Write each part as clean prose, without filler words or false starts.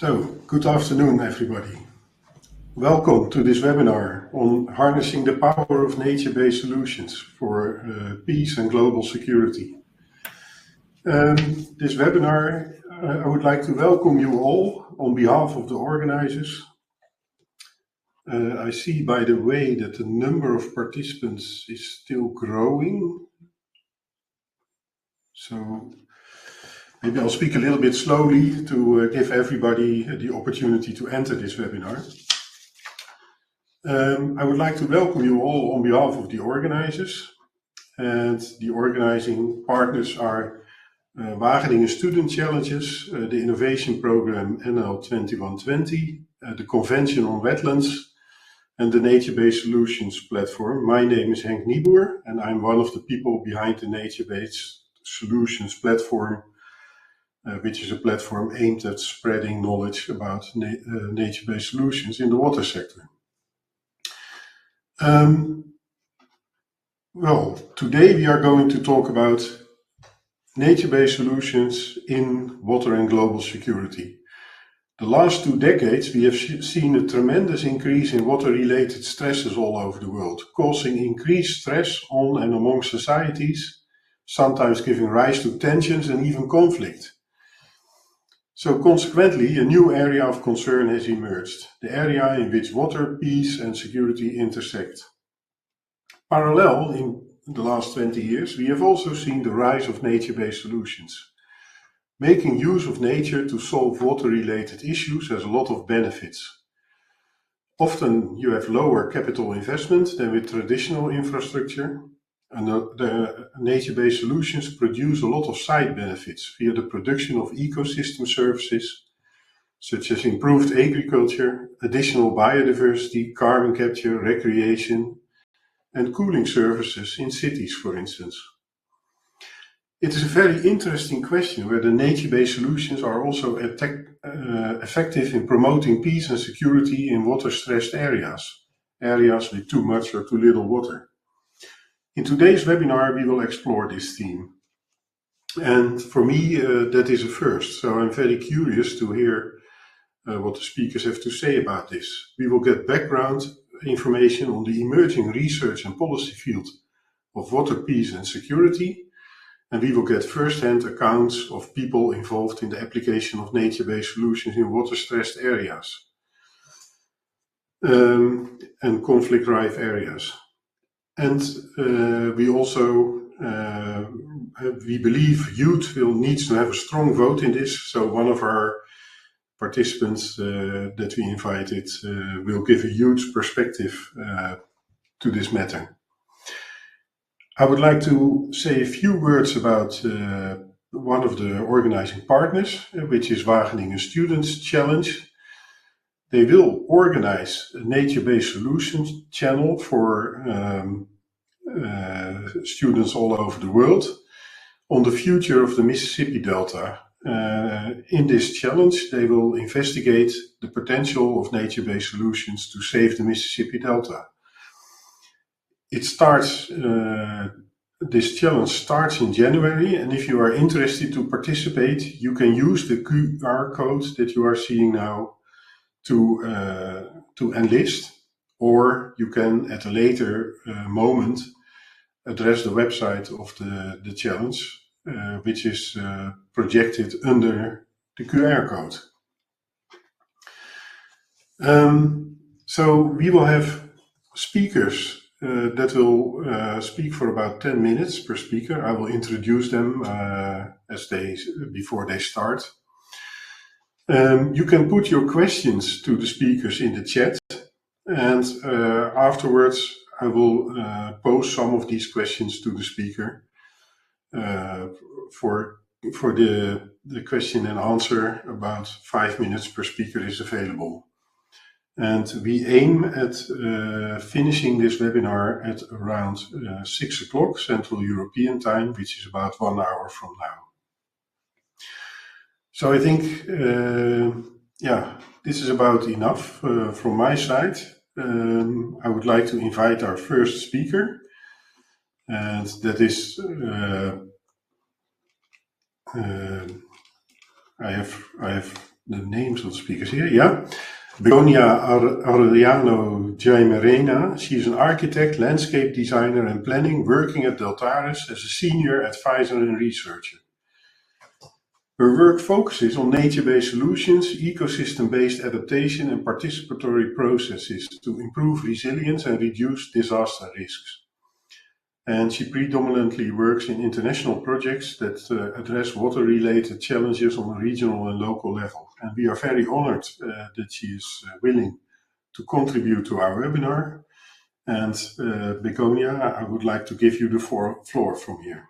So, good afternoon, everybody. Welcome to this webinar on harnessing the power of nature-based solutions for peace and global security. This webinar, I would like to welcome you all on behalf of the organizers. I see, by the way, that the number of participants is still growing. So maybe I'll speak a little bit slowly to give everybody the opportunity to enter this webinar. I would like to welcome you all on behalf of the organizers. And the organizing partners are Wageningen Student Challenges, the Innovation Program NL 2120, the Convention on Wetlands, and the Nature-Based Solutions platform. My name is Henk Nieboer, and I'm one of the people behind the Nature-Based Solutions platform, which is a platform aimed at spreading knowledge about nature-based solutions in the water sector. Well, today we are going to talk about nature-based solutions in water and global security. The last 2 decades we have seen a tremendous increase in water-related stresses all over the world, causing increased stress on and among societies, sometimes giving rise to tensions and even conflict. So consequently, a new area of concern has emerged, the area in which water, peace and security intersect. Parallel, in the last 20 years, we have also seen the rise of nature-based solutions. Making use of nature to solve water-related issues has a lot of benefits. Often you have lower capital investment than with traditional infrastructure, and the nature-based solutions produce a lot of side benefits via the production of ecosystem services, such as improved agriculture, additional biodiversity, carbon capture, recreation, and cooling services in cities, for instance. It is a very interesting question whether nature-based solutions are also effective in promoting peace and security in water-stressed areas with too much or too little water. In today's webinar, we will explore this theme. And for me, that is a first. So I'm very curious to hear what the speakers have to say about this. We will get background information on the emerging research and policy field of water, peace and security. And we will get first-hand accounts of people involved in the application of nature-based solutions in water-stressed areas and conflict-rife areas. And we also we believe youth needs to have a strong vote in this. So one of our participants that we invited will give a youth perspective to this matter. I would like to say a few words about one of the organizing partners, which is Wageningen Students Challenge. They will organize a nature-based solutions channel for students all over the world on the future of the Mississippi Delta. In this challenge, they will investigate the potential of nature-based solutions to save the Mississippi Delta. It starts, this challenge starts in January, and if you are interested to participate, you can use the QR code that you are seeing now to enlist, or you can at a later moment address the website of the challenge, which is projected under the QR code. So we will have speakers that will speak for about 10 minutes per speaker. I will introduce them before they start. You can put your questions to the speakers in the chat, and afterwards I will pose some of these questions to the speaker for the question and answer. About 5 minutes per speaker is available. And we aim at finishing this webinar at around 6 o'clock Central European Time, which is about 1 hour from now. So I think, this is about enough from my side. I would like to invite our first speaker, and that is, I have the names of the speakers here. Yeah. Begonia Arellano Jaimerena. She is an architect, landscape designer and planning, working at Deltares as a senior advisor and researcher. Her work focuses on nature-based solutions, ecosystem-based adaptation and participatory processes to improve resilience and reduce disaster risks. And she predominantly works in international projects that address water-related challenges on a regional and local level. And we are very honored that she is willing to contribute to our webinar. And Begonia, I would like to give you the floor from here.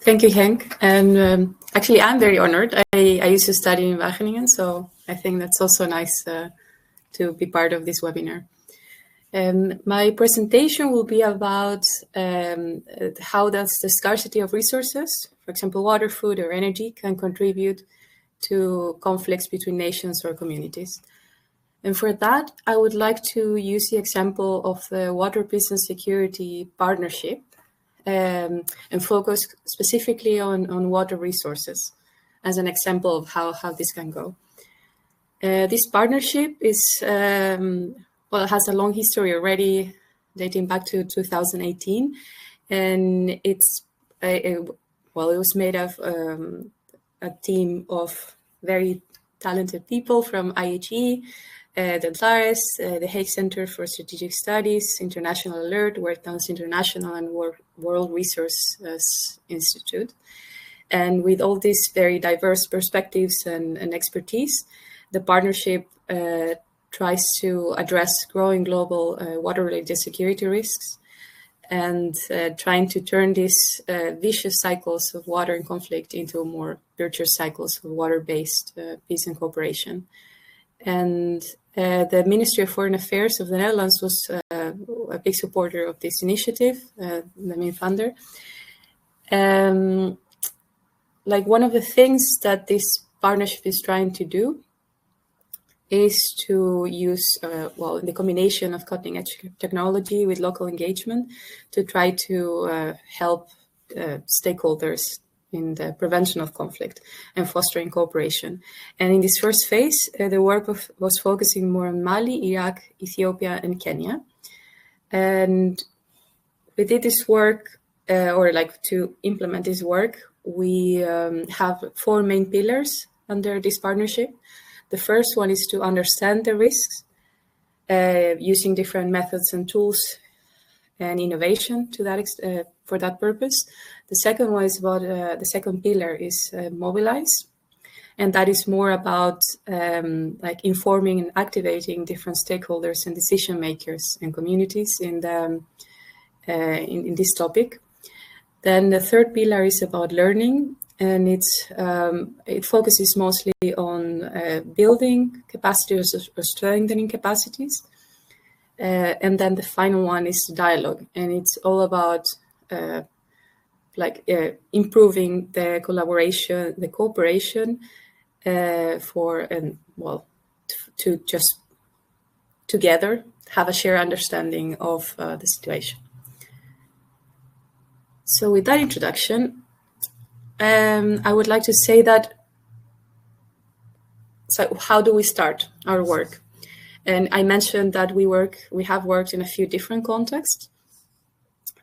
Thank you, Henk. And actually, I'm very honored. I used to study in Wageningen, so I think that's also nice to be part of this webinar. My presentation will be about how does the scarcity of resources, for example, water, food, or energy, can contribute to conflicts between nations or communities. And for that, I would like to use the example of the Water, Peace and Security Partnership and focus specifically on water resources as an example of how this can go. This partnership is it has a long history already, dating back to 2018, and it was made of a team of very talented people from IHE, Deltares, the Hague Center for Strategic Studies, International Alert, Wetlands International, and World Resources Institute. And with all these very diverse perspectives and expertise, the partnership tries to address growing global water-related security risks and trying to turn these vicious cycles of water and conflict into more virtuous cycles of water-based peace and cooperation. And the Ministry of Foreign Affairs of the Netherlands was a big supporter of this initiative, the main funder. Like one of the things that this partnership is trying to do is to use, the combination of cutting-edge technology with local engagement to try to help stakeholders in the prevention of conflict and fostering cooperation. And in this first phase, the work was focusing more on Mali, Iraq, Ethiopia, and Kenya. And we did this work, to implement this work, we have 4 main pillars under this partnership. The first one is to understand the risks using different methods and tools and innovation to that for that purpose. The second one is about the second pillar is mobilize, and that is more about informing and activating different stakeholders and decision makers and communities in this topic. Then the third pillar is about learning, and it focuses mostly on building capacities or strengthening capacities. And then the final one is dialogue, and it's all about improving the collaboration, the cooperation to just together have a shared understanding of the situation. So with that introduction, I would like to say that, so how do we start our work? And I mentioned that we have worked in a few different contexts.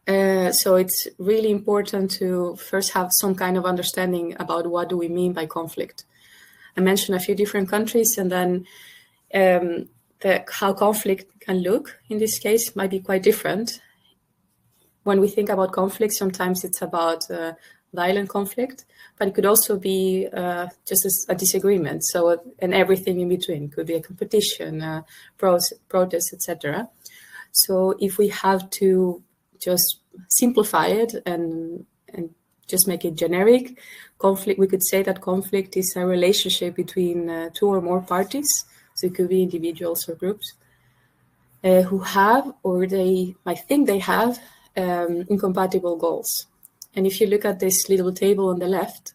So it's really important to first have some kind of understanding about what do we mean by conflict. I mentioned a few different countries, and then how conflict can look in this case might be quite different. When we think about conflict, sometimes it's about violent conflict, but it could also be just a disagreement. So, and everything in between. It could be a competition, protest, etc. So if we have to just simplify it and just make it generic, conflict, we could say that conflict is a relationship between 2 or more parties. So it could be individuals or groups who have, or they might think they have, incompatible goals. And if you look at this little table on the left,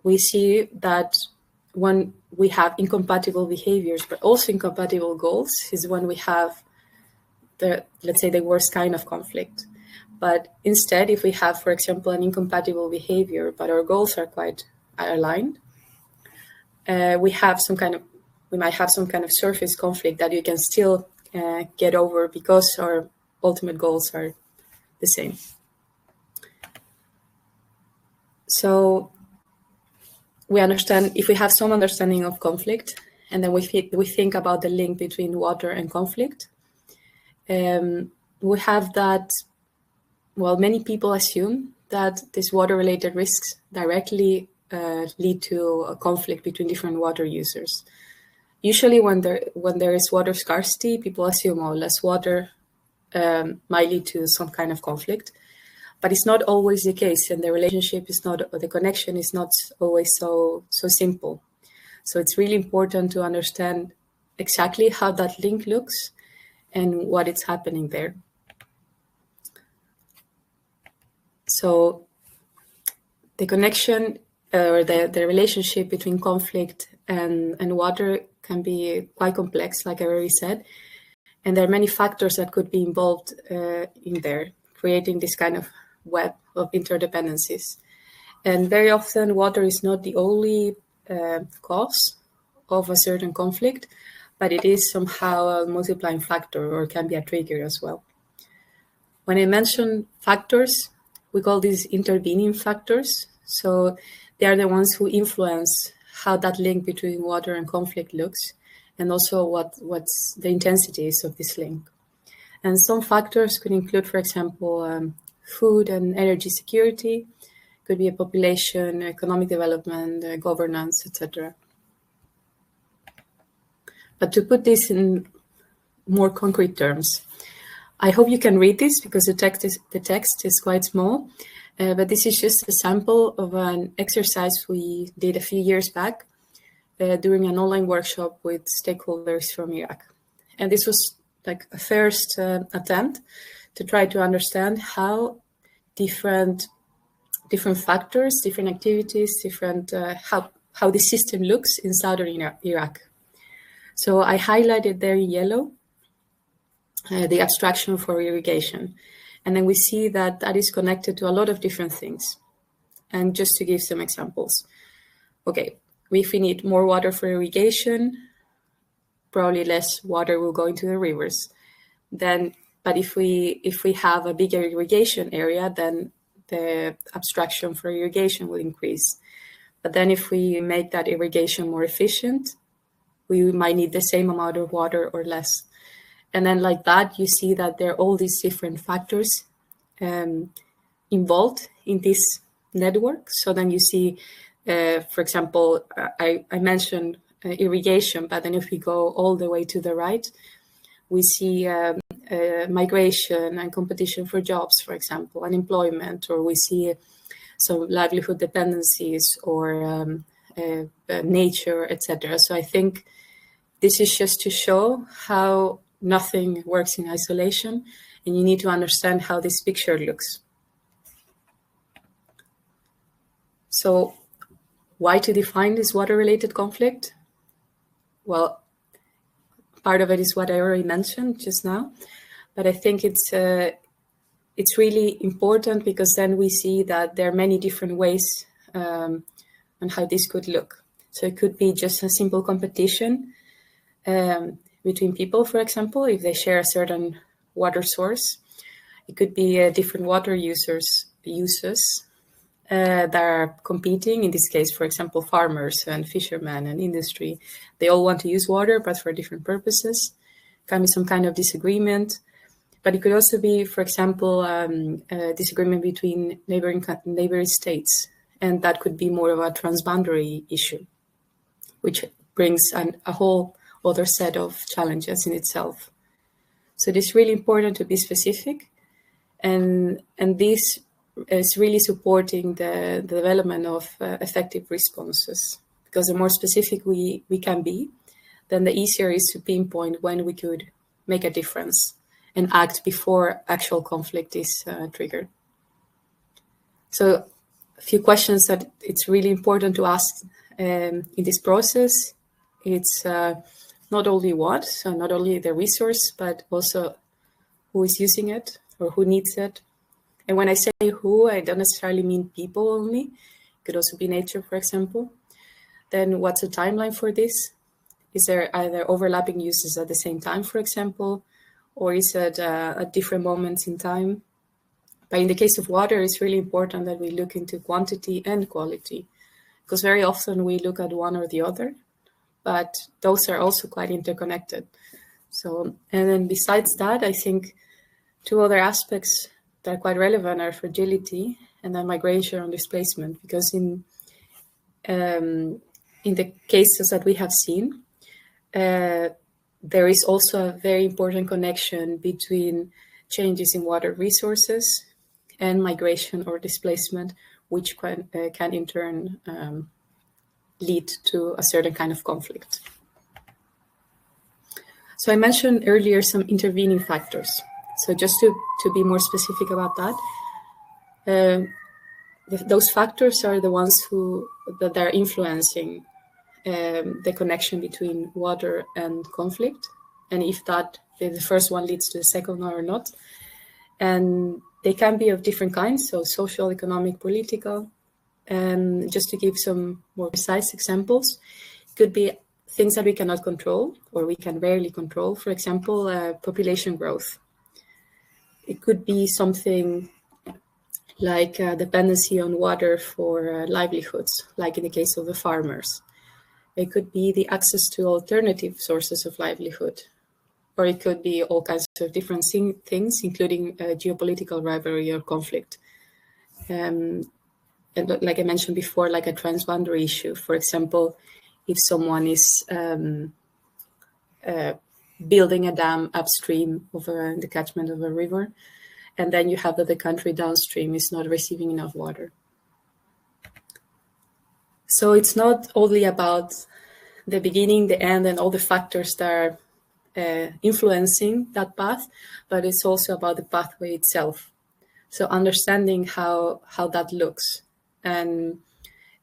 we see that when we have incompatible behaviors, but also incompatible goals, is when we have let's say the worst kind of conflict. But instead, if we have, for example, an incompatible behavior, but our goals are quite aligned, we might have some kind of surface conflict that you can still get over because our ultimate goals are the same. So we understand, if we have some understanding of conflict, and then we think about the link between water and conflict, we have that, well, many people assume that these water-related risks directly lead to a conflict between different water users. Usually when there is water scarcity, people assume, oh, less water might lead to some kind of conflict. But it's not always the case, and the relationship is not, or the connection is not always so simple. So it's really important to understand exactly how that link looks and what is happening there. So the connection or the relationship between conflict and water can be quite complex, like I already said. And there are many factors that could be involved in there, creating this kind of web of interdependencies. And very often water is not the only cause of a certain conflict, but it is somehow a multiplying factor or can be a trigger as well. When I mention factors, we call these intervening factors. So they are the ones who influence how that link between water and conflict looks, and also what's the intensities of this link. And some factors could include, for example, food and energy security, could be a population, economic development, governance, etc. But to put this in more concrete terms, I hope you can read this because the text is quite small, but this is just a sample of an exercise we did a few years back during an online workshop with stakeholders from Iraq. And this was like a first attempt to try to understand how different factors, different activities, how the system looks in southern Iraq. So I highlighted there in yellow the abstraction for irrigation. And then we see that that is connected to a lot of different things. And just to give some examples. Okay, if we need more water for irrigation, probably less water will go into the rivers. But if we have a bigger irrigation area, then the abstraction for irrigation will increase. But then if we make that irrigation more efficient, we might need the same amount of water or less. And then like that, you see that there are all these different factors involved in this network. So then you see, for example, I mentioned irrigation, but then if we go all the way to the right, we see migration and competition for jobs, for example, unemployment, or we see some livelihood dependencies or nature, etc. So I think this is just to show how nothing works in isolation, and you need to understand how this picture looks. So why to define this water-related conflict? Well, part of it is what I already mentioned just now, but I think it's really important because then we see that there are many different ways on how this could look. So it could be just a simple competition between people, for example, if they share a certain water source. It could be different water uses that are competing. In this case, for example, farmers and fishermen and industry. They all want to use water, but for different purposes. Can be some kind of disagreement. But it could also be, for example, a disagreement between neighboring states. And that could be more of a transboundary issue, which brings a whole other set of challenges in itself. So it is really important to be specific. And this is really supporting the development of effective responses. Because the more specific we can be, then the easier it is to pinpoint when we could make a difference and act before actual conflict is triggered. So a few questions that it's really important to ask in this process. It's not only what, so not only the resource, but also who is using it or who needs it. And when I say who, I don't necessarily mean people only. It could also be nature, for example. Then what's the timeline for this? Is there either overlapping uses at the same time, for example, or is it at different moments in time? But in the case of water, it's really important that we look into quantity and quality, because very often we look at one or the other, but those are also quite interconnected. So, and then besides that, I think two other aspects that are quite relevant are fragility and then migration or displacement, because in the cases that we have seen, there is also a very important connection between changes in water resources and migration or displacement, which can in turn lead to a certain kind of conflict. So I mentioned earlier some intervening factors. So just to be more specific about that, those factors are the ones that are influencing the connection between water and conflict, and if the first one leads to the second one or not. And they can be of different kinds, so social, economic, political. And just to give some more precise examples, it could be things that we cannot control or we can rarely control. For example, population growth. It could be something like dependency on water for livelihoods, like in the case of the farmers. It could be the access to alternative sources of livelihood, or it could be all kinds of different things, including geopolitical rivalry or conflict. And like I mentioned before, like a transboundary issue. For example, if someone is building a dam upstream of the catchment of a river, and then you have that the country downstream is not receiving enough water. So it's not only about the beginning, the end, and all the factors that are influencing that path, but it's also about the pathway itself. So understanding how that looks. And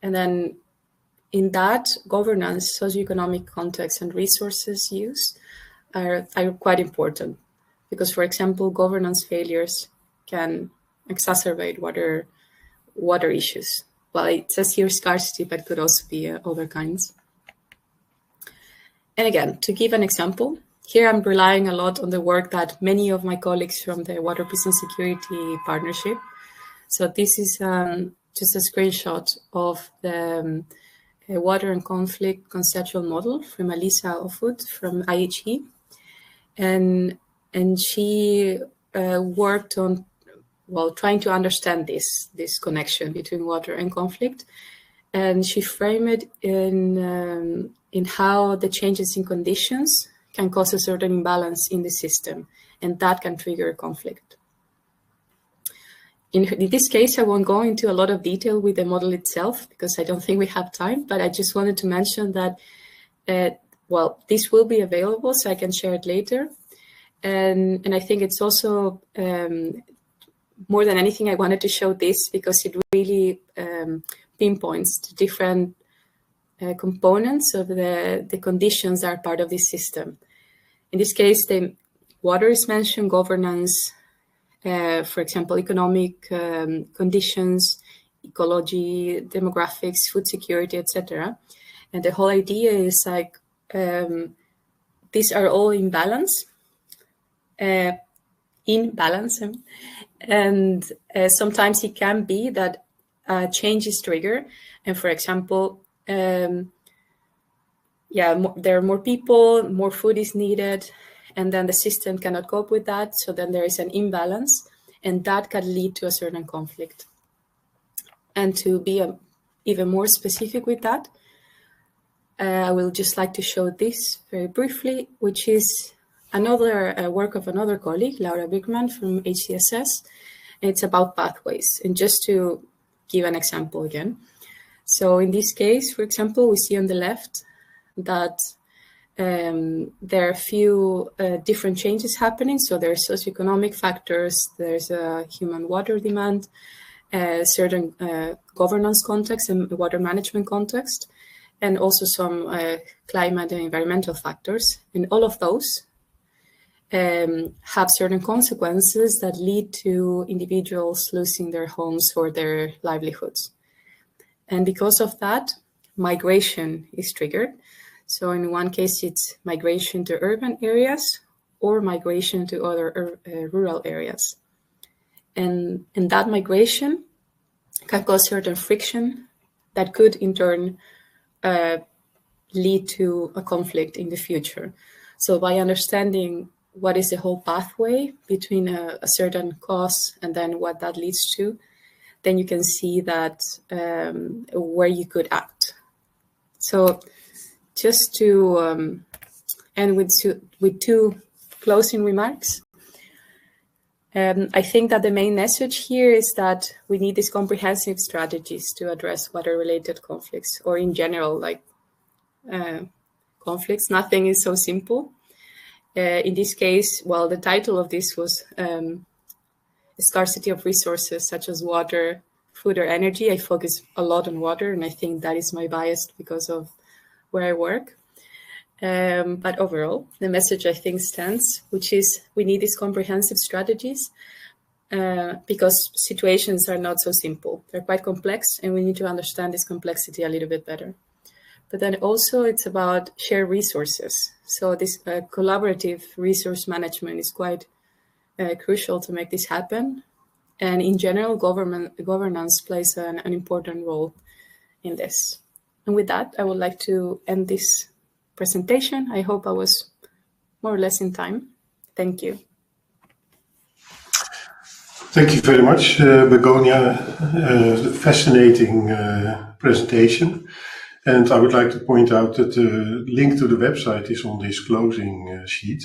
then in that, governance, socioeconomic context, and resources use are quite important. Because, for example, governance failures can exacerbate water issues. Well, it says here scarcity, but could also be other kinds. And again, to give an example, here I'm relying a lot on the work that many of my colleagues from the Water, Peace and Security Partnership. So this is just a screenshot of the Water and Conflict Conceptual Model from Alisa Offutt from IHE. And she worked on, well, trying to understand this connection between water and conflict. And she framed it in how the changes in conditions can cause a certain imbalance in the system, and that can trigger conflict. In this case, I won't go into a lot of detail with the model itself because I don't think we have time, but I just wanted to mention that, well, this will be available, so I can share it later. And I think it's also, more than anything, I wanted to show this because it really pinpoints the different components of the conditions that are part of this system. In this case, the water is mentioned, governance, for example, economic conditions, ecology, demographics, food security, etc. And the whole idea is like these are all in balance, and sometimes it can be that change is triggered. And for example, there are more people, more food is needed, and then the system cannot cope with that. So then there is an imbalance, and that can lead to a certain conflict. And to be even more specific with that, I will just like to show this very briefly, which is another work of another colleague, Laura Bigman from HCSS, and it's about pathways. And just to give an example again. So in this case, for example, we see on the left that there are a few different changes happening. So there are socioeconomic factors, there's a human water demand, certain governance context and water management context, and also some climate and environmental factors. And all of those have certain consequences that lead to individuals losing their homes or their livelihoods. And because of that, migration is triggered. So in one case, it's migration to urban areas or migration to other rural areas. And that migration can cause certain friction that could in turn lead to a conflict in the future. So by understanding what is the whole pathway between a certain cause and then what that leads to, then you can see that where you could act. So just to end with two closing remarks. I think that the main message here is that we need these comprehensive strategies to address water-related conflicts, or in general, like conflicts. Nothing is so simple. In this case, well, the title of this was scarcity of resources such as water, food, or energy. I focus a lot on water, and I think that is my bias because of where I work. But overall, the message I think stands, which is we need these comprehensive strategies because situations are not so simple. They're quite complex, and we need to understand this complexity a little bit better. But then also it's about shared resources. So this collaborative resource management is quite crucial to make this happen. And in general, governance plays an important role in this. And with that, I would like to end this presentation. I hope I was more or less in time. Thank you. Thank you very much, Begonia. Fascinating presentation. And I would like to point out that the link to the website is on this closing sheet.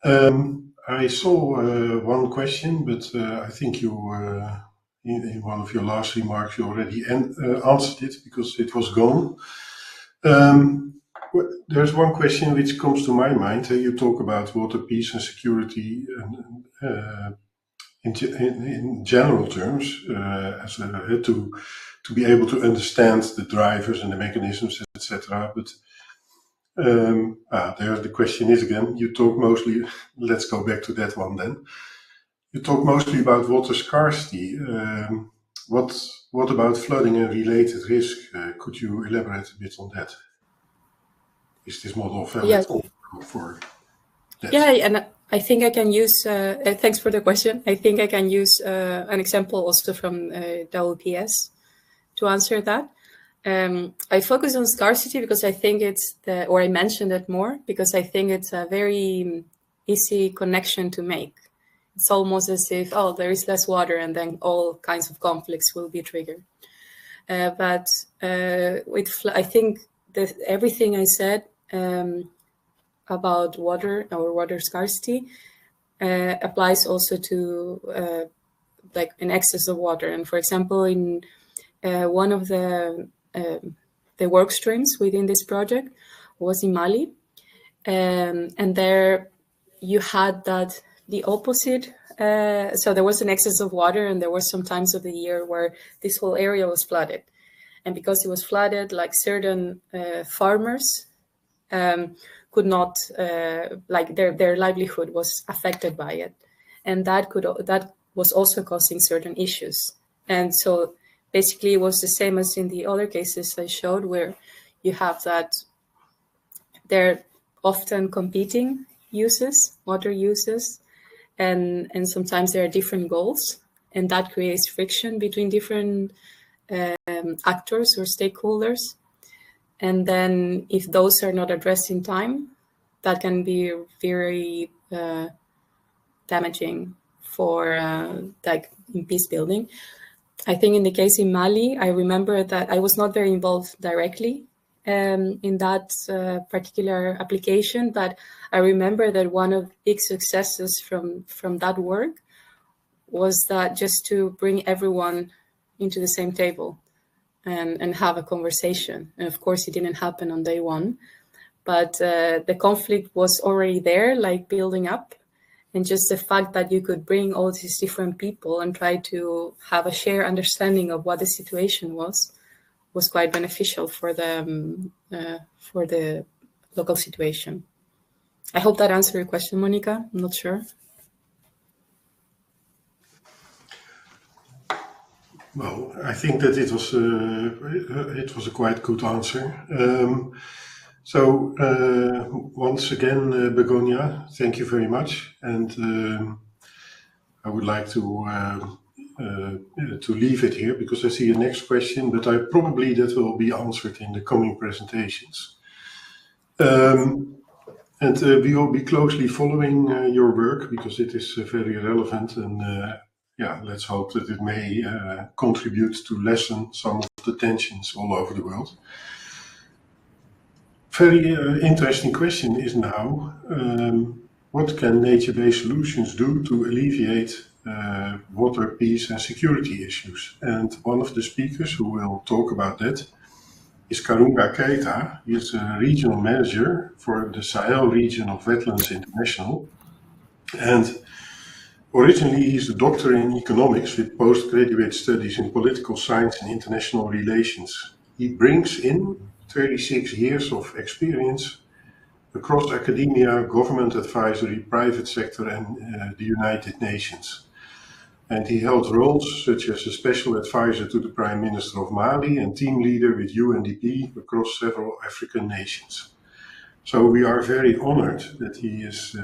I saw one question, but I think you, in one of your last remarks, you already answered it because it was gone. There's one question which comes to my mind. You talk about water, peace and security in general terms, as to be able to understand the drivers and the mechanisms, etc. But there the question is again, you talk mostly, let's go back to that one then. You talk mostly about water scarcity. What about flooding and related risk? Could you elaborate a bit on that? Is this model valid for that? Yeah, and I think I can use, thanks for the question. I think I can use an example also from WPS to answer that. I focus on scarcity because I think or I mentioned it more because I think it's a very easy connection to make. It's almost as if, there is less water and then all kinds of conflicts will be triggered. But I think that everything I said about water or water scarcity applies also to like an excess of water. And for example, in one of the work streams within this project was in Mali. And there you had that the opposite. So there was an excess of water and there were some times of the year where this whole area was flooded. And because it was flooded, like certain farmers could not, like their livelihood was affected by it. And that was also causing certain issues. And so basically it was the same as in the other cases I showed where you have that they're often competing uses, water uses, and sometimes there are different goals, and that creates friction between different actors or stakeholders. And then if those are not addressed in time, that can be very damaging for like in peace building. I think in the case in Mali, I remember that I was not very involved directly in that particular application, but I remember that one of the big successes from that work was that just to bring everyone into the same table and have a conversation. And of course, it didn't happen on day one, but the conflict was already there, like building up. And just the fact that you could bring all these different people and try to have a shared understanding of what the situation was quite beneficial for the local situation. I hope that answered your question, Monica. I'm not sure. Well, I think that it was a quite good answer. Once again, Begonia, thank you very much, and I would like to leave it here because I see a next question, but probably that will be answered in the coming presentations. We will be closely following your work because it is very relevant, and yeah, let's hope that it may contribute to lessen some of the tensions all over the world. Very interesting question is now, what can nature-based solutions do to alleviate water, peace and security issues? And one of the speakers who will talk about that is Karounga Keita. He is a regional manager for the Sahel region of Wetlands International. And originally, he's a doctor in economics with postgraduate studies in political science and international relations. He brings in 36 years of experience across academia, government advisory, private sector, and the United Nations. And he held roles such as a special advisor to the Prime Minister of Mali and team leader with UNDP across several African nations. So we are very honored that he is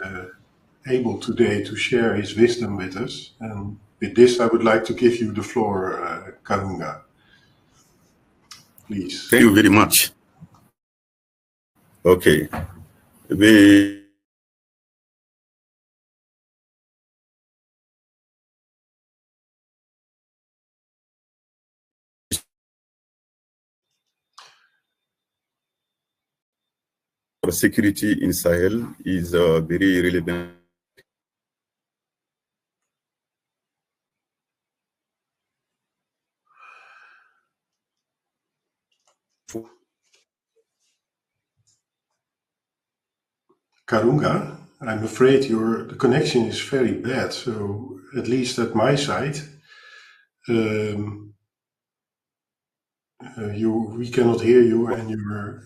able today to share his wisdom with us. And with this, I would like to give you the floor, Karounga. Please. Thank you very much. Okay. The security in Sahel is very relevant. Karounga, I'm afraid the connection is very bad. So at least at my side, we cannot hear you, and your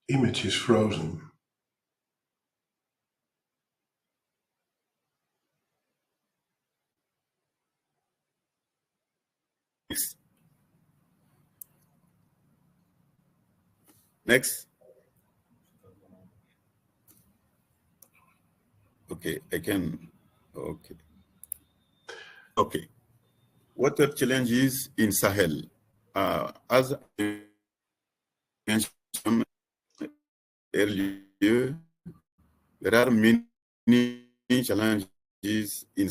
image is frozen. Next. Okay, I can. Okay. Okay. Water challenges in Sahel. As I mentioned earlier, there are many challenges in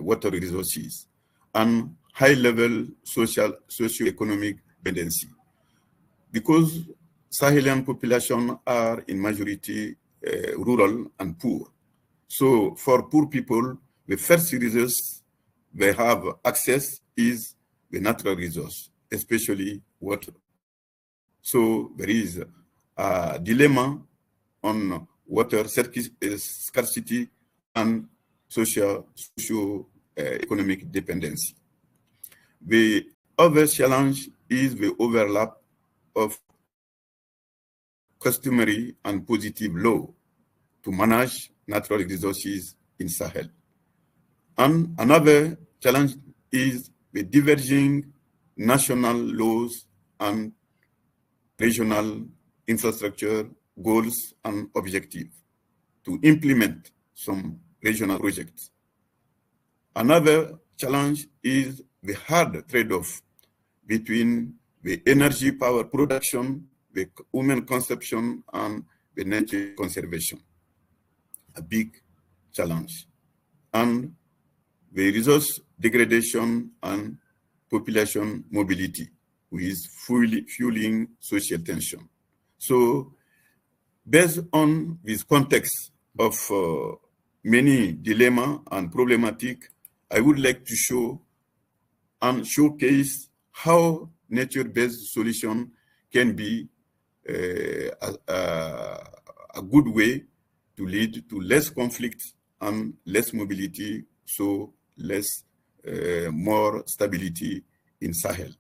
water resources and high-level socio-economic dependency. Because Sahelian population are in majority rural and poor. So for poor people, the first resource they have access is the natural resource, especially water. So there is a dilemma on water scarcity and socio-economic dependency. The other challenge is the overlap of customary and positive law to manage natural resources in Sahel. And another challenge is the diverging national laws and regional infrastructure goals and objectives to implement some regional projects. Another challenge is the hard trade-off between the energy power production, the human consumption, and the nature conservation. A big challenge. And the resource degradation and population mobility, which is fueling social tension. So based on this context of many dilemma and problematic, I would like to show and showcase how nature-based solution can be a good way to lead to less conflict and less mobility, so more stability in Sahel.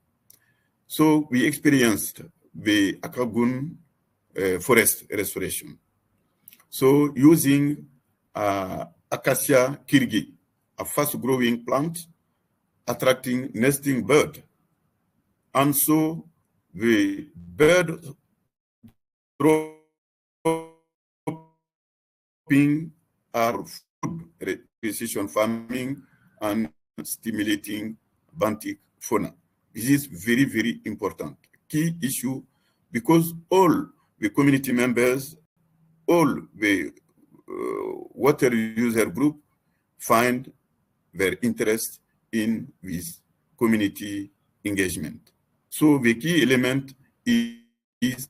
So we experienced the Akagun forest restoration. So using acacia kirgi, a fast-growing plant attracting nesting bird. And so the bird dropping are food precision farming and stimulating benthic fauna. This is very, very important. Key issue, because all the community members, all the water user group find their interest in this community engagement. So the key element is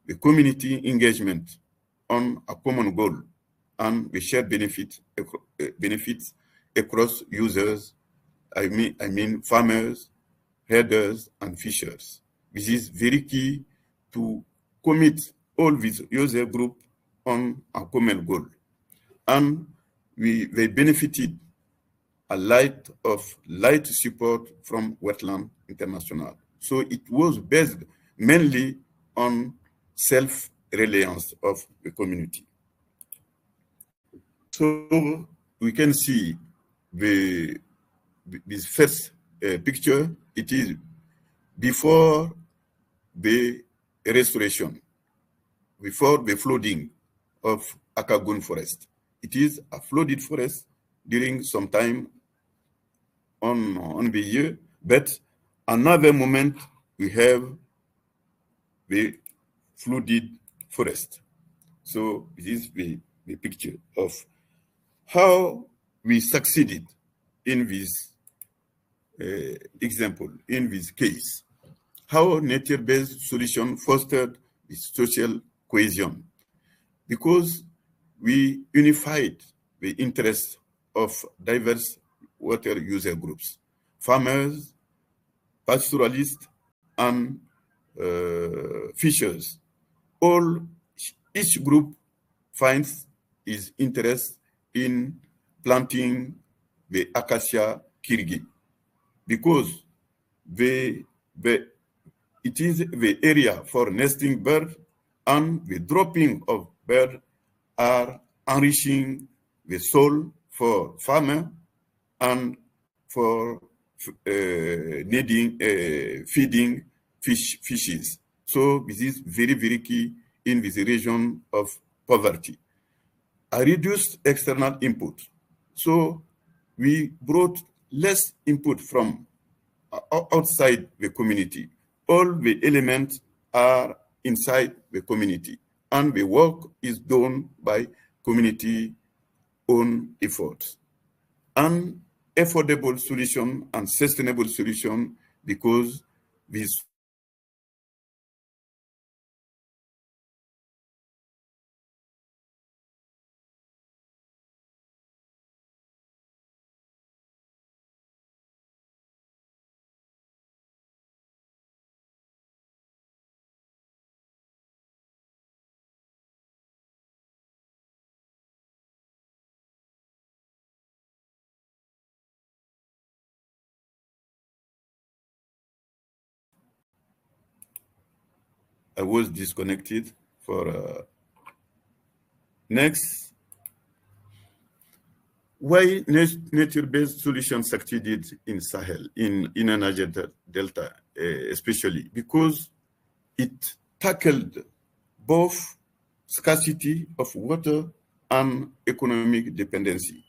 the community engagement on a common goal and the shared benefits across users, I mean farmers, herders, and fishers. This is very key to commit all these user group on a common goal. And they benefited a light support from Wetland International. So it was based mainly on self-reliance of the community. So we can see this first picture. It is before the restoration, before the flooding of Akagun forest. It is a flooded forest during some time on the year, but another moment we have the flooded forest. So this is the picture of how we succeeded in this example, in this case. How nature-based solution fostered the social cohesion, because we unified the interests of diverse water user groups, farmers, pastoralists, and fishers. Each group finds its interest in planting the acacia kirgi, because it is the area for nesting bird, and the dropping of bird are enriching the soil for farmer and for feeding fishes. So this is very, very key in this region of poverty. A reduced external input. So we brought less input from outside the community. All the elements are inside the community, and the work is done by community-owned efforts. An affordable solution and sustainable solution, because this I was disconnected for next. Why nature-based solutions succeeded in Sahel, in Niger Delta especially? Because it tackled both scarcity of water and economic dependency.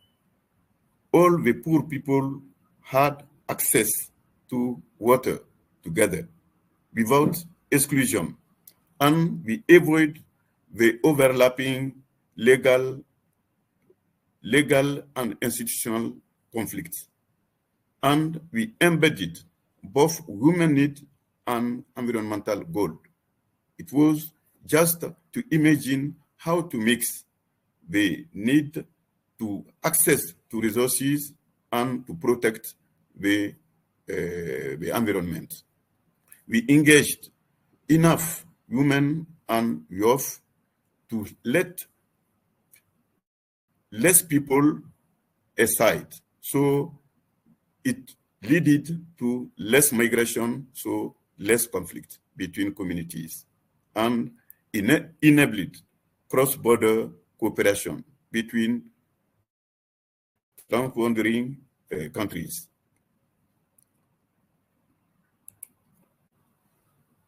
All the poor people had access to water together without exclusion, and we avoid the overlapping legal and institutional conflicts. And we embedded both human need and environmental goal. It was just to imagine how to mix the need to access to resources and to protect the environment. We engaged enough women and youth to let less people aside. So it led to less migration, so less conflict between communities, and enabled cross-border cooperation between transboundary countries.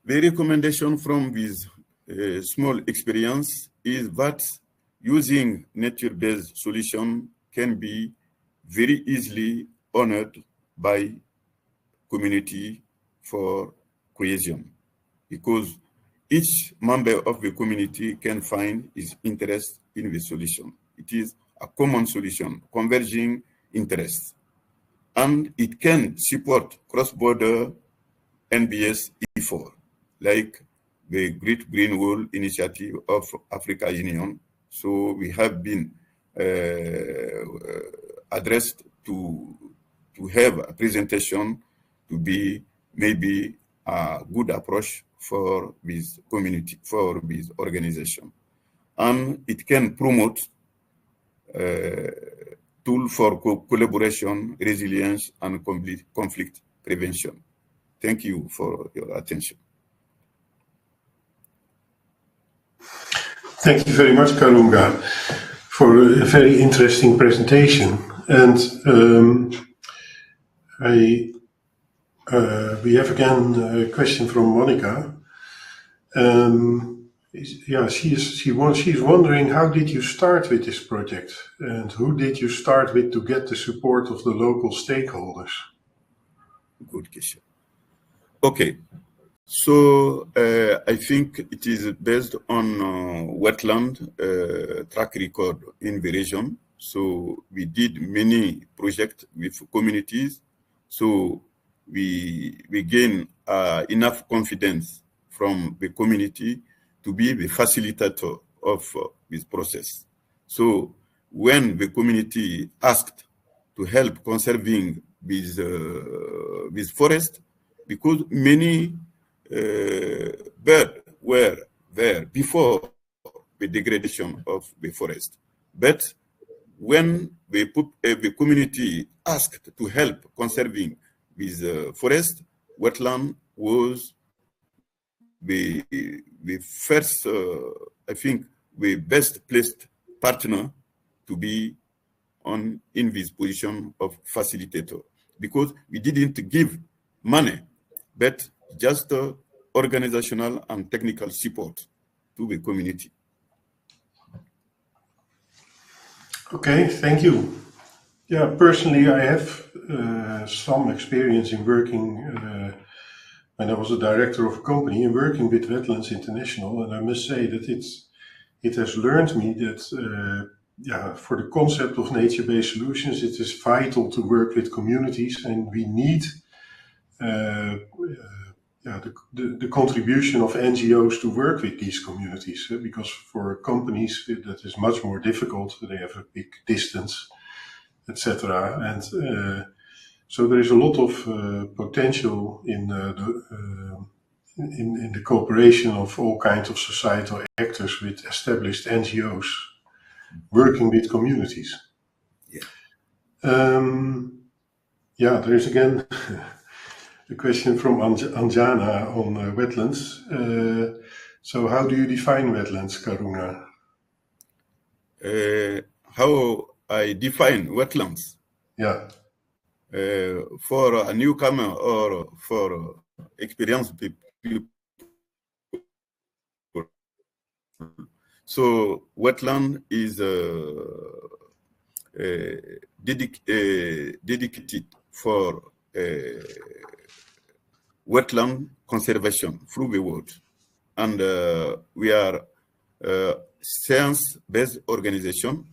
The recommendation from this small experience is that using nature-based solution can be very easily honored by community for cohesion, because each member of the community can find his interest in the solution. It is a common solution, converging interests, and it can support cross-border NBS effort, like the Great Green Wall Initiative of Africa Union. So we have been addressed to have a presentation to be maybe a good approach for this community, for this organization. And it can promote tool for collaboration, resilience, and conflict prevention. Thank you for your attention. Thank you very much, Karounga, for a very interesting presentation. And we have again a question from Monica. She's wondering, how did you start with this project, and who did you start with to get the support of the local stakeholders? Good question. Okay, so I think it is based on wetland track record in the region. So we did many projects with communities. So we gain enough confidence from the community to be the facilitator of this process. So when the community asked to help conserving this forest, because many birds were there before the degradation of the forest. But when the community asked to help conserving this forest, wetland was the first, I think, the best placed partner to be in this position of facilitator, because we didn't give money, but just organizational and technical support to the community. Okay, thank you. Yeah, personally, I have some experience in working when I was a director of a company and working with Wetlands International, and I must say that it has learned me that for the concept of nature-based solutions, it is vital to work with communities, and we need the contribution of NGOs to work with these communities, because for companies that is much more difficult. They have a big distance, etc. And so there is a lot of potential in the cooperation of all kinds of societal actors with established NGOs working with communities. There is again a question from Anjana on wetlands. So how do you define wetlands, Karounga? How I define wetlands? Yeah. For a newcomer or for experienced people. So wetland is dedicated for wetland conservation through the world. And we are a science-based organization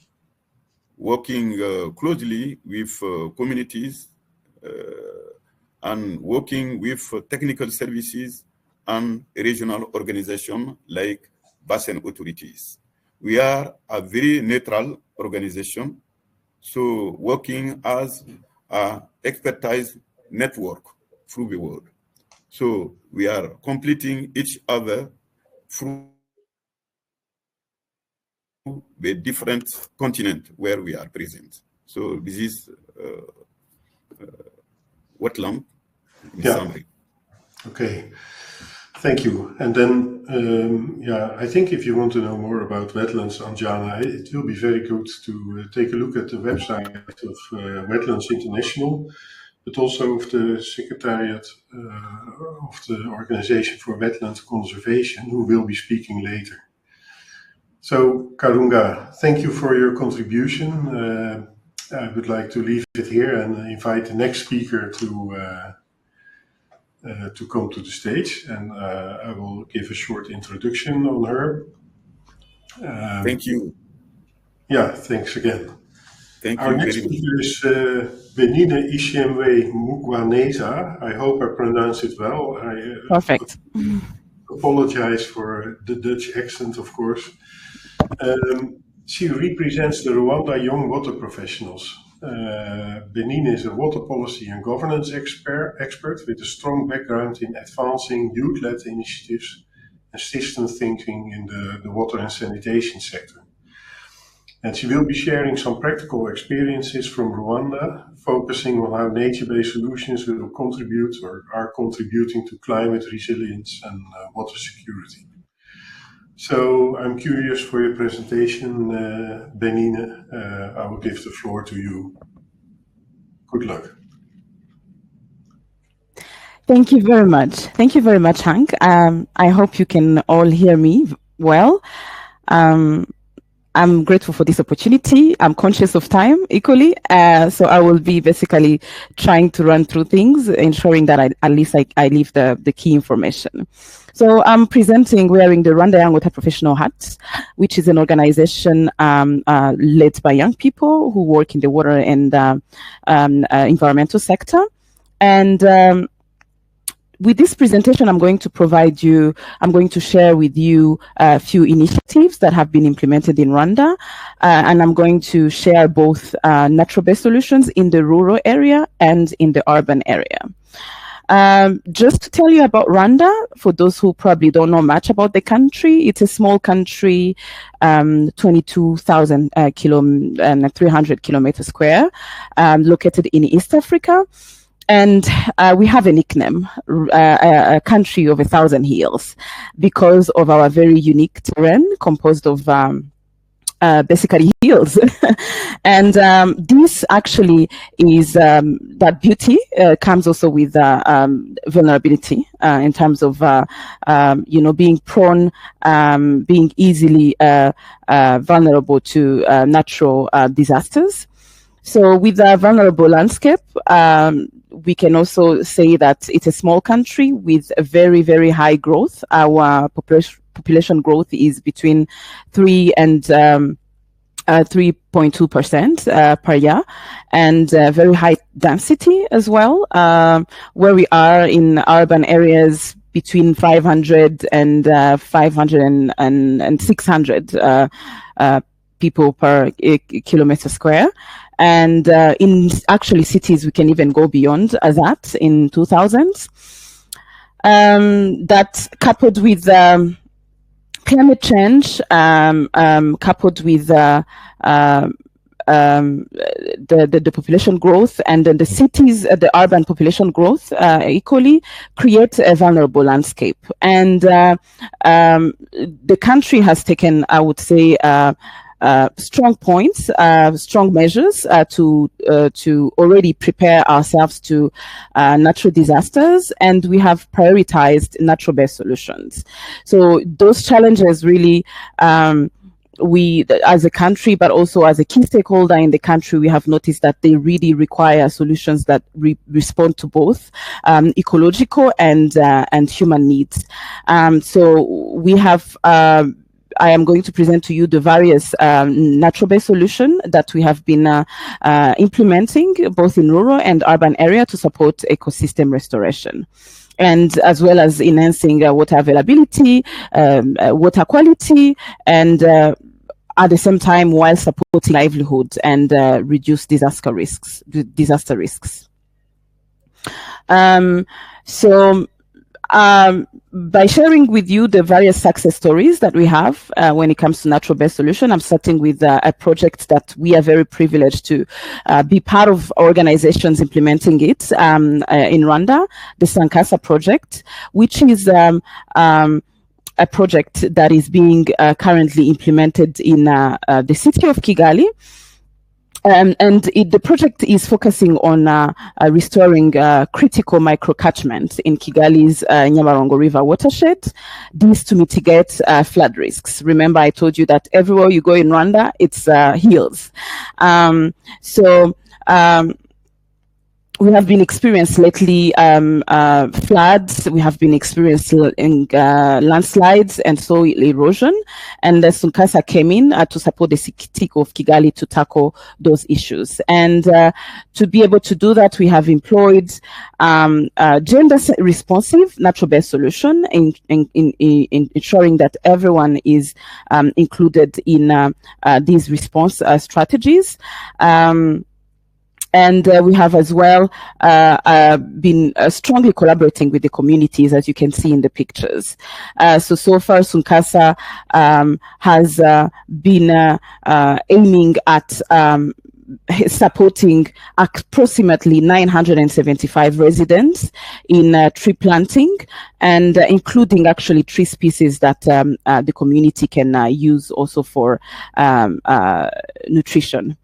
working closely with communities and working with technical services and regional organizations like basin authorities. We are a very neutral organization, so working as an expertise network through the world. So we are completing each other through the different continents where we are present. So this is wetland in summary. Okay, Thank you. And then, I think if you want to know more about wetlands, Anjana, it will be very good to take a look at the website of Wetlands International, but also of the Secretariat of the Organization for Wetland Conservation, who will be speaking later. So, Karounga, thank you for your contribution. I would like to leave it here and invite the next speaker to come to the stage, and I will give a short introduction on her. Thank you. Yeah, thanks again. Thank Our you next very much. speaker is Bénigne Ishimwe Mugwaneza. I hope I pronounce it well. I Perfect. apologize for the Dutch accent, of course. She represents the Rwanda Young Water Professionals. Bénigne is a water policy and governance expert with a strong background in advancing youth-led initiatives and system thinking in the water and sanitation sector. And she will be sharing some practical experiences from Rwanda, focusing on how nature-based solutions will contribute or are contributing to climate resilience and water security. So I'm curious for your presentation, Bénigne. I will give the floor to you. Good luck. Thank you very much. Thank you very much, Henk. I hope you can all hear me well. I'm grateful for this opportunity. I'm conscious of time equally. So I will be basically trying to run through things, ensuring that at least I leave the key information. So I'm presenting wearing the Rwanda Young Water Professional hat, which is an organization led by young people who work in the water and environmental sector. And with this presentation, I'm going to share with you a few initiatives that have been implemented in Rwanda, and I'm going to share both natural-based solutions in the rural area and in the urban area. Just to tell you about Rwanda, for those who probably don't know much about the country, it's a small country, 22,000 and 300 kilometers square, located in East Africa. And we have a nickname, a country of 1,000 hills, because of our very unique terrain composed of basically hills. And this actually is that beauty comes also with vulnerability in terms of being prone, being easily vulnerable to natural disasters. So with a vulnerable landscape, we can also say that it's a small country with a very, very high growth. Our population growth is between 3 and 3.2% per year, and very high density as well, where we are in urban areas between 500 and 500 and 600 people per kilometer square. And in actually cities, we can even go beyond that in 2000s. That coupled with climate change, coupled with the population growth, and then the cities, the urban population growth equally create a vulnerable landscape. And the country has taken, I would say, strong points, strong measures to already prepare ourselves to natural disasters, and we have prioritized natural-based solutions. So those challenges really, we as a country, but also as a key stakeholder in the country, we have noticed that they really require solutions that respond to both ecological and human needs. So we have. I am going to present to you the various natural-based solutions that we have been implementing both in rural and urban area to support ecosystem restoration, and as well as enhancing water availability, water quality, and at the same time while supporting livelihood and reduce disaster risks. So by sharing with you the various success stories that we have when it comes to natural-based solution, I'm starting with a project that we are very privileged to be part of organizations implementing it in Rwanda, the Sankasa project, which is a project that is being currently implemented in the city of Kigali. The project is focusing on restoring critical microcatchment in Kigali's Nyabarongo River watershed, this to mitigate flood risks. Remember, I told you that everywhere you go in Rwanda, it's hills. We have been experiencing lately floods. We have been experiencing landslides and soil erosion. And Sankasa came in to support the city of Kigali to tackle those issues. And to be able to do that, we have employed gender-responsive natural-based solution in ensuring that everyone is included in these response strategies. And we have as well been strongly collaborating with the communities, as you can see in the pictures. So far, Sankasa has been aiming at supporting approximately 975 residents in tree planting, and including actually tree species that the community can use also for nutrition.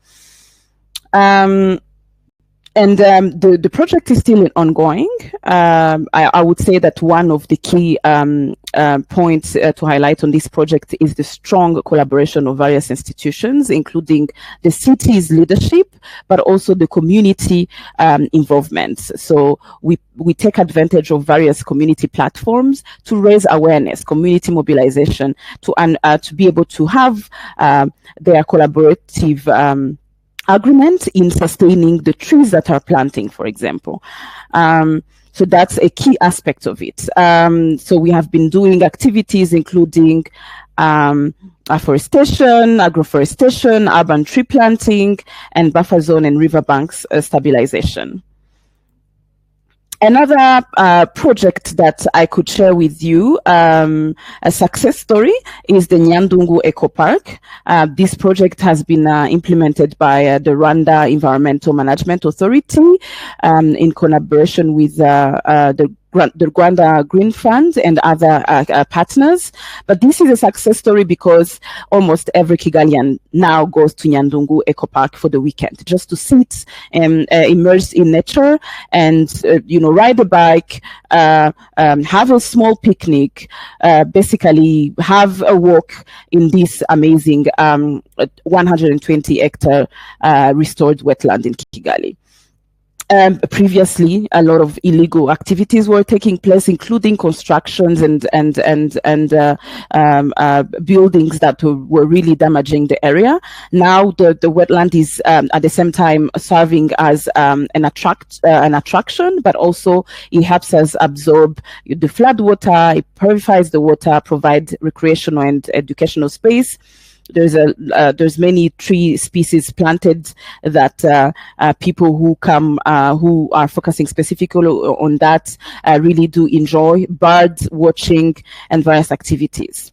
The project is still ongoing. I would say that one of the key points to highlight on this project is the strong collaboration of various institutions, including the city's leadership, but also the community involvement. So we take advantage of various community platforms to raise awareness, community mobilization, to be able to have their collaborative agreement in sustaining the trees that are planting, for example. So that's a key aspect of it. So we have been doing activities including afforestation, agroforestation, urban tree planting, and buffer zone and riverbanks stabilization. Another project that I could share with you, a success story, is the Nyandungu Eco Park. This project has been implemented by the Rwanda Environmental Management Authority in collaboration with the Rwanda Green Fund and other partners. But this is a success story because almost every Kigalian now goes to Nyandungu Eco Park for the weekend, just to sit and immerse in nature and, ride a bike, have a small picnic, basically have a walk in this amazing 120 hectare restored wetland in Kigali. Previously, a lot of illegal activities were taking place, including constructions and buildings that were really damaging the area. Now, the wetland is at the same time serving as an attraction, but also it helps us absorb the flood water. It purifies the water, provides recreational and educational space. There's many tree species planted that people who come who are focusing specifically on that really do enjoy, bird watching and various activities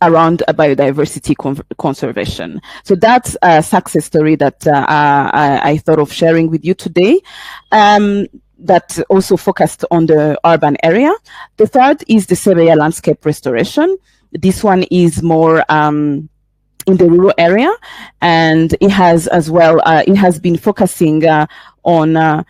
around biodiversity conservation. So that's a success story that I thought of sharing with you today. That also focused on the urban area. The third is the Sebeya landscape restoration. This one is more in the rural area, and it has as well, it has been focusing on a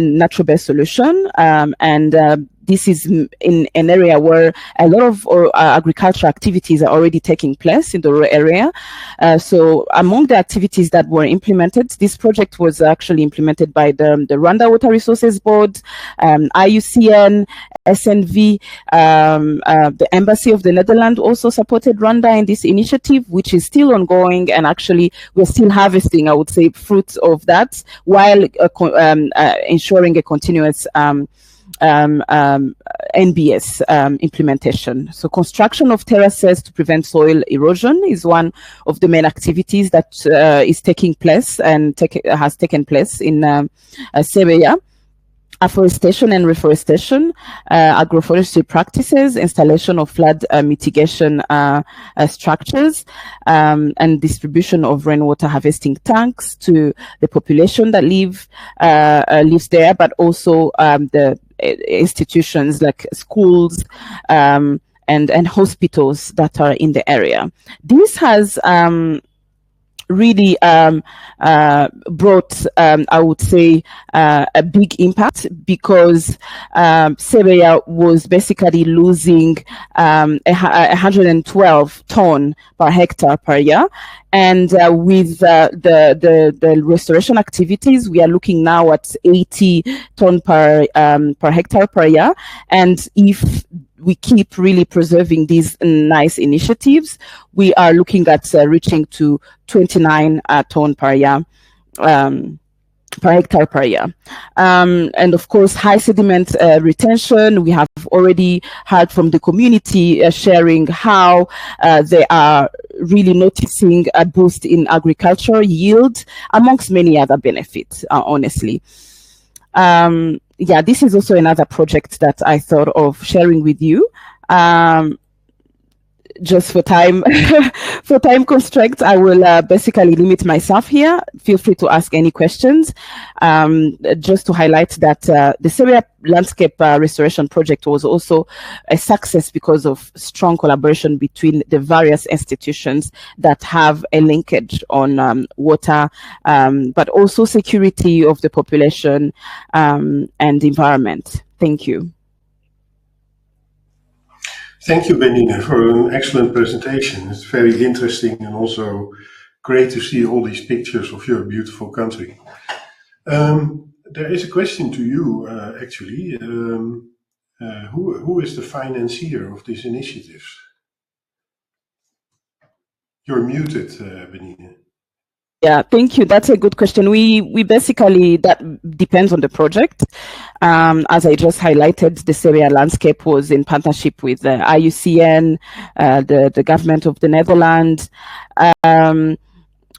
natural-based solution, and this is in an area where a lot of agricultural activities are already taking place in the rural area. So among the activities that were implemented, this project was actually implemented by the Rwanda Water Resources Board, IUCN, SNV, the Embassy of the Netherlands also supported Rwanda in this initiative, which is still ongoing, and actually we're still harvesting, I would say, fruits of that, while ensuring a continuous NBS implementation. So construction of terraces to prevent soil erosion is one of the main activities that is taking place and has taken place in Sebeya. afforestation and reforestation, agroforestry practices, installation of flood mitigation structures, and distribution of rainwater harvesting tanks to the population that lives there, but also the institutions like schools and hospitals that are in the area. This has really brought, I would say, a big impact, because Sebeya was basically losing 112 ton per hectare per year. And with the restoration activities, we are looking now at 80 ton per hectare per year. And if we keep really preserving these nice initiatives, we are looking at reaching to 29 ton per year, per hectare per year. And of course, high sediment retention. We have already heard from the community sharing how they are really noticing a boost in agricultural yield, amongst many other benefits, honestly. Yeah, this is also another project that I thought of sharing with you. Just for time constraints, I will basically limit myself here. Feel free to ask any questions. Just to highlight that the Sebeya Landscape Restoration Project was also a success because of strong collaboration between the various institutions that have a linkage on water, but also security of the population and environment. Thank you. Thank you, Bénigne, for an excellent presentation. It's very interesting and also great to see all these pictures of your beautiful country. There is a question to you, actually. Who is the financier of these initiatives? You're muted, Bénigne. Yeah, thank you. That's a good question. We basically, that depends on the project. As I just highlighted, the Sebeya Landscape was in partnership with the IUCN, the government of the Netherlands, the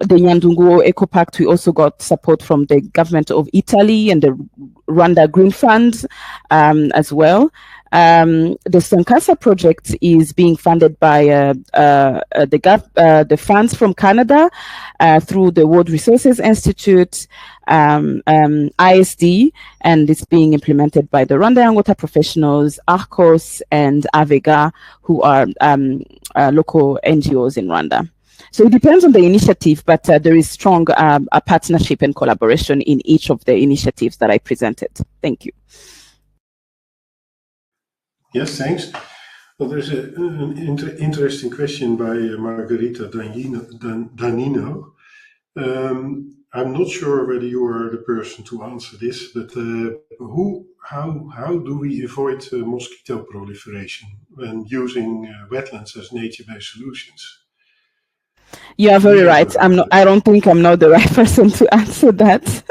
Nyandungu Eco Pact. We also got support from the government of Italy and the Rwanda Green Fund as well. The Sankasa project is being funded by the funds from Canada through the World Resources Institute, ISD, and it's being implemented by the Rwanda Water Professionals, ARCOS, and AVEGA, who are local NGOs in Rwanda. So it depends on the initiative, but there is strong partnership and collaboration in each of the initiatives that I presented. Thank you. Yes, thanks. Well, there's an interesting question by Margarita Danino. I'm not sure whether you are the person to answer this, but how do we avoid mosquito proliferation when using wetlands as nature-based solutions? You are very right. I don't think I'm not the right person to answer that.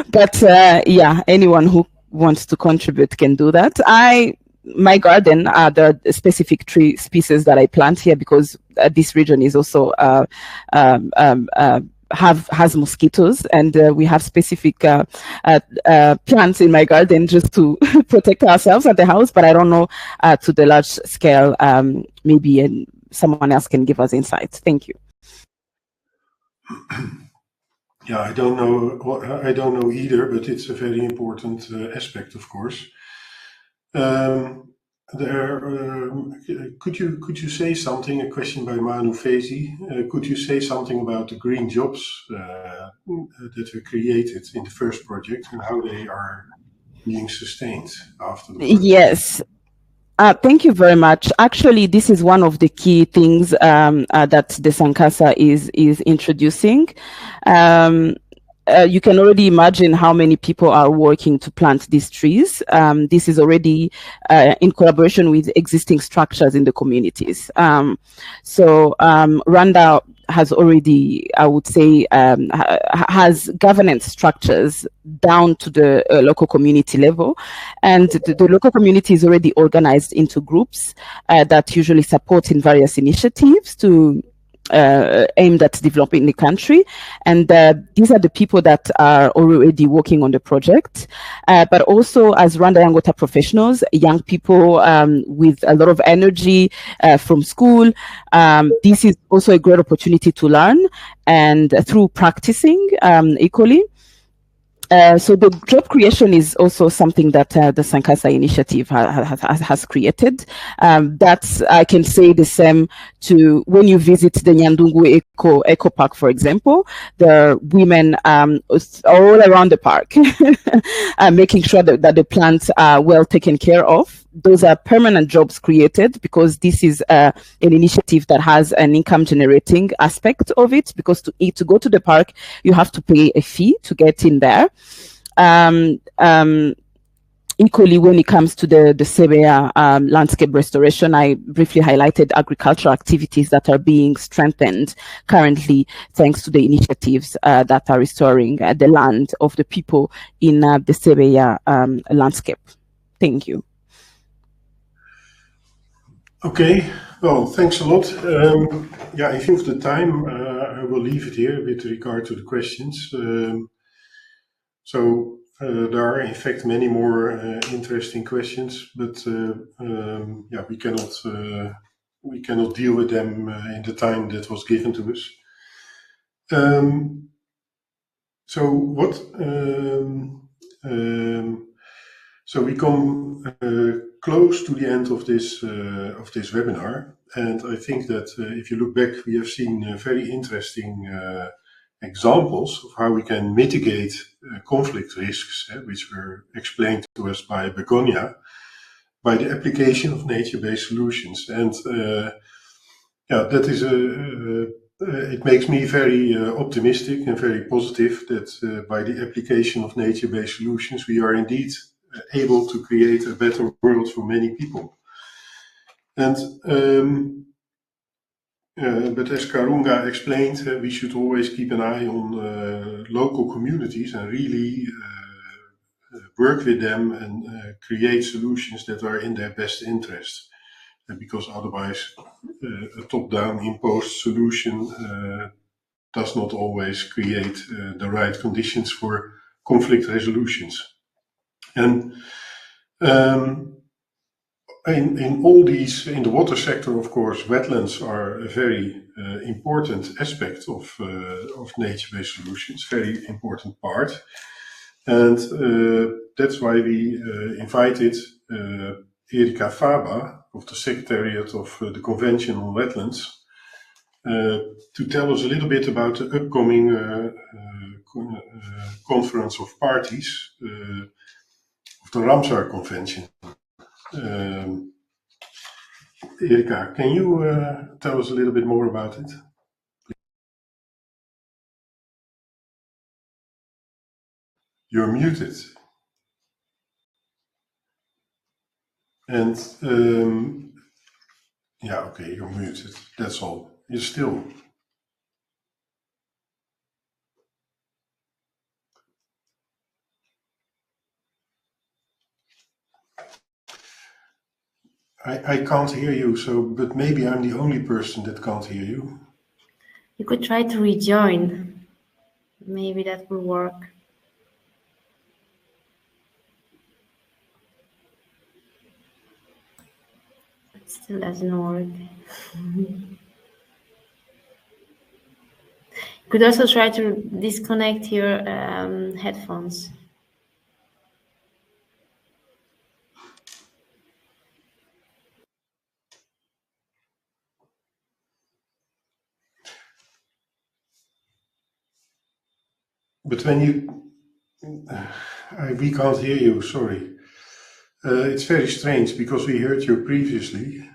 But yeah, anyone who wants to contribute can do that. My garden, there are specific tree species that I plant here because this region is also has mosquitoes, and we have specific plants in my garden just to protect ourselves at the house. But I don't know to the large scale. Maybe someone else can give us insights. Thank you. Yeah, I don't know either, but it's a very important aspect, of course. Could you say something? A question by Manu Fezi. Could you say something about the green jobs that were created in the first project and how they are being sustained after the project? Yes. Thank you very much. Actually, this is one of the key things that the Sankasa is introducing. You can already imagine how many people are working to plant these trees. This is already in collaboration with existing structures in the communities. So Rwanda has already, I would say, has governance structures down to the local community level. And the local community is already organized into groups that usually support in various initiatives to aimed at developing the country. And these are the people that are already working on the project, but also as Rwanda Young Water professionals, young people with a lot of energy from school. This is also a great opportunity to learn, and through practicing equally. So the job creation is also something that the Sankasa initiative has created. That's, I can say the same to when you visit the Nyandungu Eco Park, for example. There are women all around the park making sure that the plants are well taken care of. Those are permanent jobs created because this is an initiative that has an income generating aspect of it, because to go to the park, you have to pay a fee to get in there. Equally, when it comes to the Sebeya landscape restoration, I briefly highlighted agricultural activities that are being strengthened currently thanks to the initiatives that are restoring the land of the people in the Sebeya landscape. Thank you. Okay, well, thanks a lot. Yeah, if you have the time, I will leave it here with regard to the questions. There are in fact many more interesting questions, but yeah, we cannot deal with them in the time that was given to us. So we come close to the end of this webinar, and I think that if you look back, we have seen very interesting examples of how we can mitigate conflict risks, which were explained to us by Begonia, by the application of nature-based solutions. And yeah, that is it makes me very optimistic and very positive that by the application of nature-based solutions, we are indeed able to create a better world for many people. And but as Karounga explained, we should always keep an eye on local communities and really work with them and create solutions that are in their best interest. Because otherwise, a top-down imposed solution does not always create the right conditions for conflict resolutions. And in all these, in the water sector, of course, wetlands are a very important aspect of nature-based solutions, very important part. And that's why we invited Erika Faba of the Secretariat of the Convention on Wetlands to tell us a little bit about the upcoming conference of parties of the Ramsar Convention. Erika, can you tell us a little bit more about it? You're muted. And yeah, okay, you're muted. That's all. You're still. I can't hear you, but maybe I'm the only person that can't hear you. You could try to rejoin. Maybe that will work. It still doesn't work. You could also try to disconnect your headphones. But when we can't hear you, sorry. It's very strange because we heard you previously.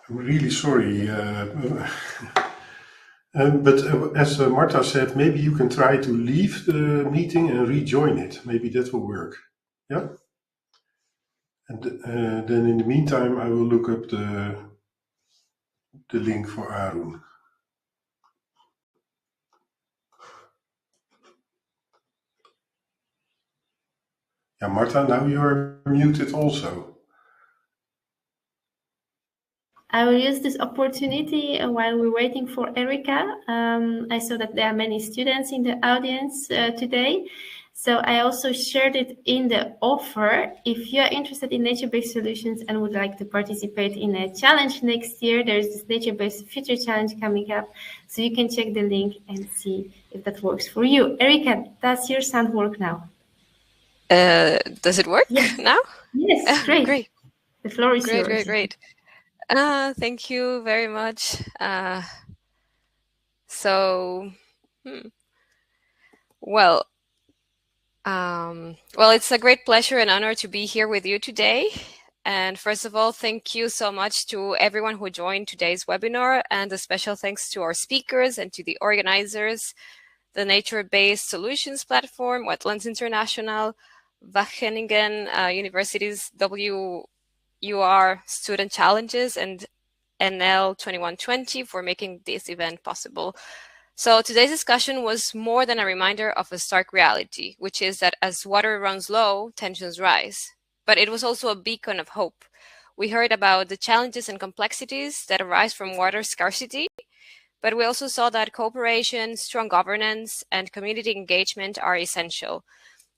I'm really sorry. But as Marta said, maybe you can try to leave the meeting and rejoin it. Maybe that will work. Yeah? And then in the meantime, I will look up the link for Arun. Yeah, Marta, now you are muted also. I will use this opportunity while we're waiting for Erika. I saw that there are many students in the audience today. So I also shared it in the offer. If you are interested in nature-based solutions and would like to participate in a challenge next year, there's this nature-based future challenge coming up. So you can check the link and see if that works for you. Erika, does your sound work now? Does it work now? Yes, great. Great. The floor is yours. Great. Thank you very much. Well, it's a great pleasure and honor to be here with you today. And first of all, thank you so much to everyone who joined today's webinar, and a special thanks to our speakers and to the organizers, the Nature-Based Solutions Platform, Wetlands International, Wageningen University's WUR Student Challenges, and NL 2120 for making this event possible. So today's discussion was more than a reminder of a stark reality, which is that as water runs low, tensions rise. But it was also a beacon of hope. We heard about the challenges and complexities that arise from water scarcity, but we also saw that cooperation, strong governance, and community engagement are essential.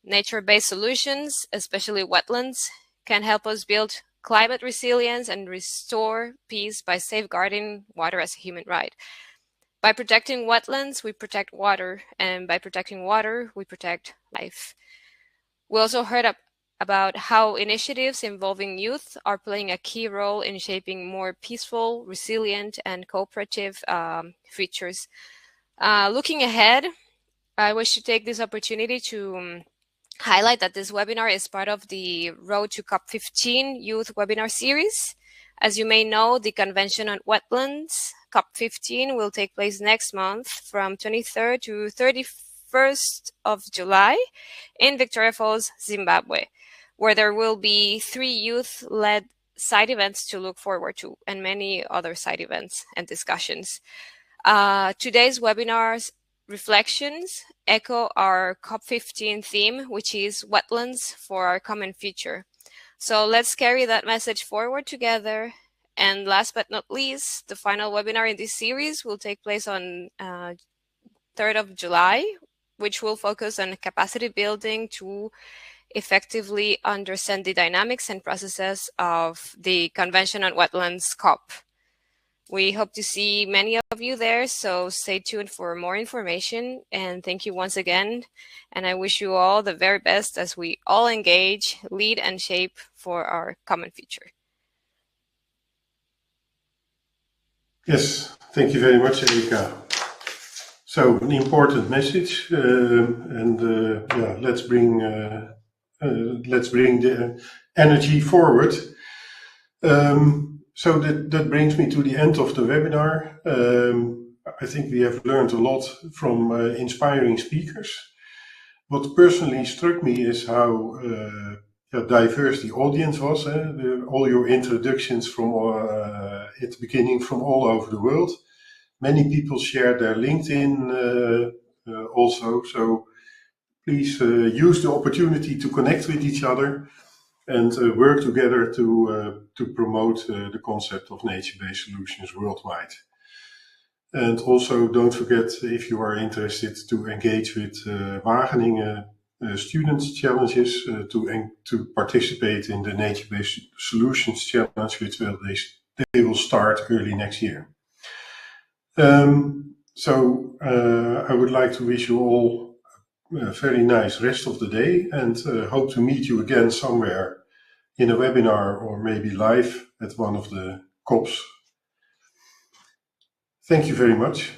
Nature-based solutions, especially wetlands, can help us build climate resilience and restore peace by safeguarding water as a human right. By protecting wetlands, we protect water, and by protecting water, we protect life. We also heard about how initiatives involving youth are playing a key role in shaping more peaceful, resilient, and cooperative futures. Looking ahead, I wish to take this opportunity to highlight that this webinar is part of the Road to COP15 Youth Webinar Series. As you may know, the Convention on Wetlands, COP15, will take place next month from 23rd to 31st of July in Victoria Falls, Zimbabwe, where there will be 3 youth-led side events to look forward to, and many other side events and discussions. Today's webinar's reflections echo our COP15 theme, which is wetlands for our common future. So let's carry that message forward together. And last but not least, the final webinar in this series will take place on 3rd of July, which will focus on capacity building to effectively understand the dynamics and processes of the Convention on Wetlands COP. We hope to see many of you there, so stay tuned for more information. And thank you once again. And I wish you all the very best as we all engage, lead, and shape for our common future. Yes, thank you very much, Erika. So, an important message, yeah, let's bring the energy forward. So that brings me to the end of the webinar. I think we have learned a lot from inspiring speakers. What personally struck me is how diverse the audience was. All your introductions from at the beginning from all over the world. Many people shared their LinkedIn also. So please use the opportunity to connect with each other and work together to promote the concept of nature-based solutions worldwide. And also don't forget, if you are interested, to engage with Wageningen Students Challenges, to participate in the Nature-Based Solutions Challenge, which they will start early next year. So I would like to wish you all a very nice rest of the day, and hope to meet you again somewhere in a webinar or maybe live at one of the COPs. Thank you very much.